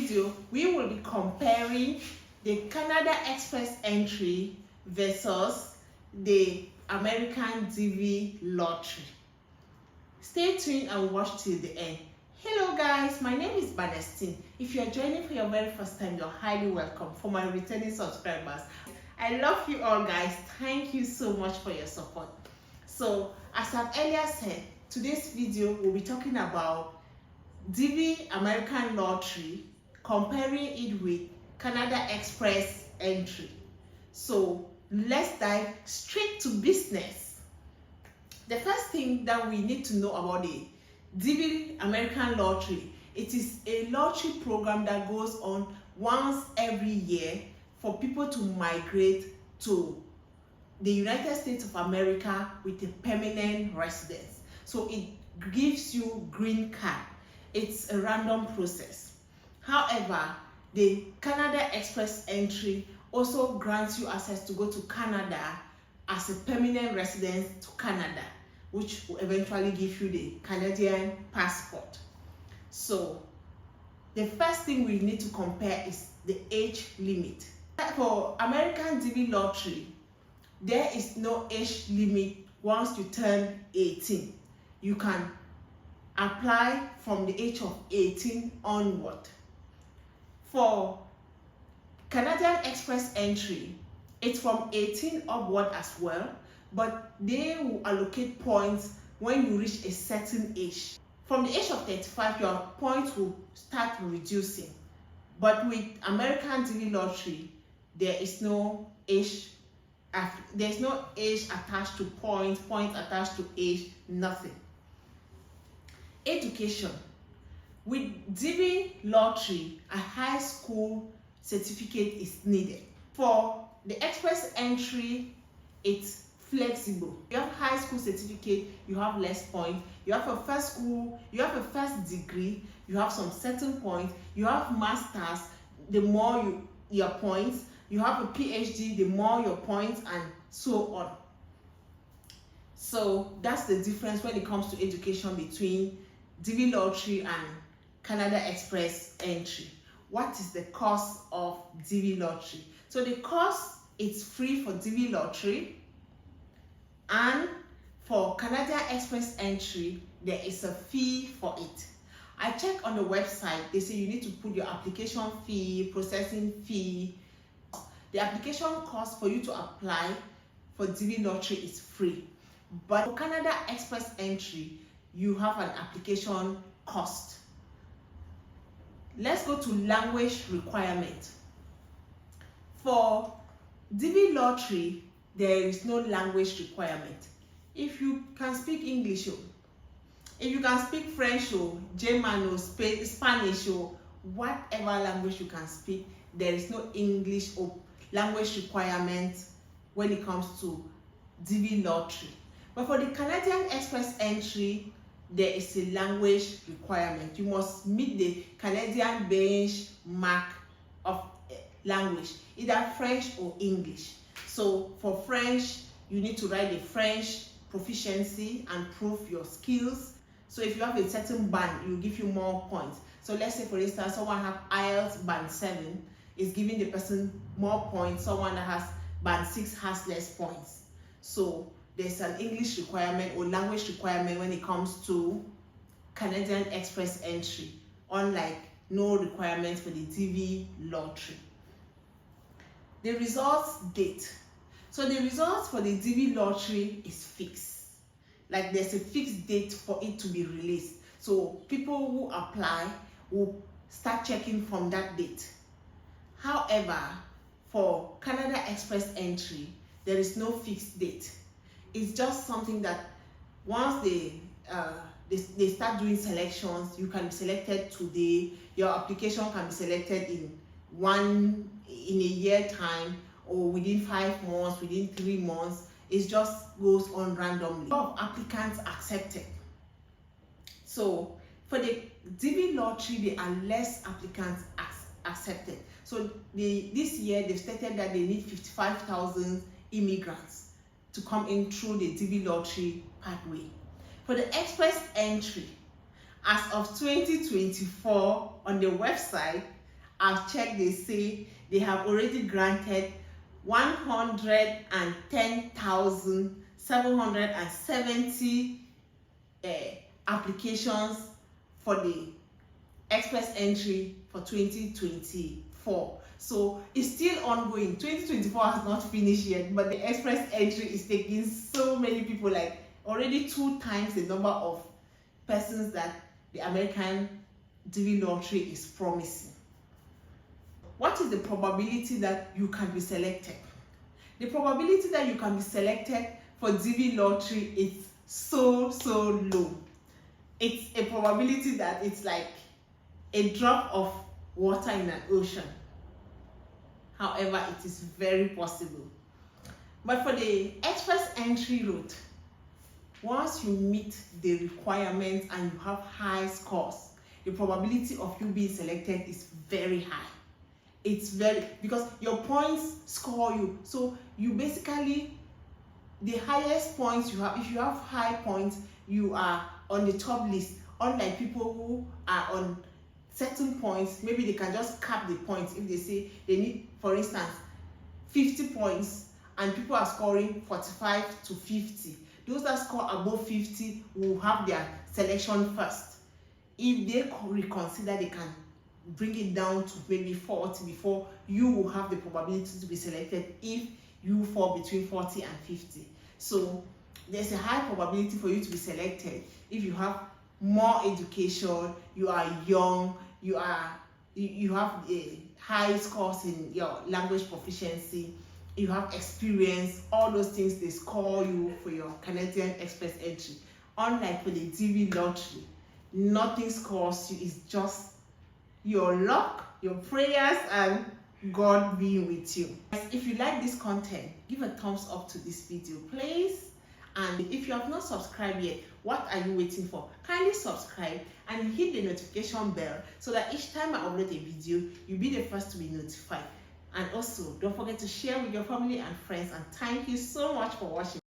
video, we will be comparing the Canada Express entry versus the American DV lottery. Stay tuned and watch till the end. Hello guys, my name is Banestine. If you are joining for your very first time, you're highly welcome. For my returning subscribers, I love you all guys. Thank you so much for your support. So as I've earlier said, today's video we'll be talking about DV American lottery, comparing it with Canada Express entry. So let's dive straight to business. The first thing that we need to know about the DV American lottery, it is a lottery program that goes on once every year for people to migrate to the United States of America with a permanent residence. So it gives you green card. It's a random process. However, the Canada Express entry also grants you access to go to Canada as a permanent resident to Canada, which will eventually give you the Canadian passport. So the first thing we need to compare is the age limit. For American DV lottery, there is no age limit. Once you turn 18, you can apply from the age of 18 onward. For Canadian Express entry, it's from 18 upward as well, but they will allocate points when you reach a certain age. From the age of 35, your points will start reducing. But with American DV lottery, there is no age. There's no age attached to points attached to age, nothing. Education. With DV lottery, a high school certificate is needed. For the express entry, it's flexible. You have high school certificate, you have less points. You have a first school, you have a first degree, you have some certain points. You have masters, the more your points. You have a PhD, the more your points, and so on. So that's the difference when it comes to education between DV lottery and Canada Express entry. What is the cost of DV lottery? So the cost is free for DV lottery, and for Canada Express entry, there is a fee for it. I checked on the website, they say you need to put your application fee, processing fee. The application cost for you to apply for DV lottery is free. But for Canada Express entry, you have an application cost. Let's go to language requirement. For DV lottery, there is no language requirement. If you can speak English, if you can speak French or German or Spanish or whatever language you can speak, there is no English or language requirement when it comes to DV lottery. But for the Canadian Express entry, there is a language requirement. You must meet the Canadian benchmark of language, either French or English. So for French, you need to write the French proficiency and prove your skills. So if you have a certain band, it will give you more points. So let's say for instance, someone have IELTS band 7 is giving the person more points. Someone that has band 6 has less points. So there's an English requirement or language requirement when it comes to Canadian Express entry, unlike no requirements for the DV lottery. The results date. So the results for the DV lottery is fixed. Like there's a fixed date for it to be released. So people who apply will start checking from that date. However, for Canada Express entry, there is no fixed date. It's just something that once they start doing selections, you can be selected today. Your application can be selected in a year time, or within 5 months, within 3 months. It just goes on randomly. A lot of applicants accepted. So for the DV lottery, there are less applicants accepted. So this year they've stated that they need 55,000 immigrants to come in through the DV lottery pathway. For the express entry, as of 2024 on the website, I've checked, they say they have already granted 110,770 applications for the express entry for 2024. So it's still ongoing. 2024 has not finished yet, but the express entry is taking so many people, like already 2 times the number of persons that the American DV lottery is promising. What is the probability that you can be selected? The probability that you can be selected for DV lottery is so low. It's a probability that it's like a drop of water in an ocean. However, it is very possible. But for the express entry route, once you meet the requirements and you have high scores, the probability of you being selected is very high. It's very, because your points score you. So you basically, the highest points you have, if you have high points, you are on the top list. Unlike people who are on certain points, maybe they can just cap the points. If they say they need, for instance, 50 points and people are scoring 45 to 50, those that score above 50 will have their selection first. If they reconsider, they can bring it down to maybe 40 before you will have the probability to be selected if you fall between 40 and 50. So there's a high probability for you to be selected if you have more education, you are young, you have a high scores in your language proficiency, you have experience. All those things, they score you for your Canadian express entry. Unlike for the DV lottery, nothing scores you. It's just your luck, your prayers, and God being with you. If you like this content, give a thumbs up to this video, please. And if you have not subscribed yet, what are you waiting for? Kindly subscribe and hit the notification bell so that each time I upload a video, you'll be the first to be notified. And also, don't forget to share with your family and friends. And thank you so much for watching.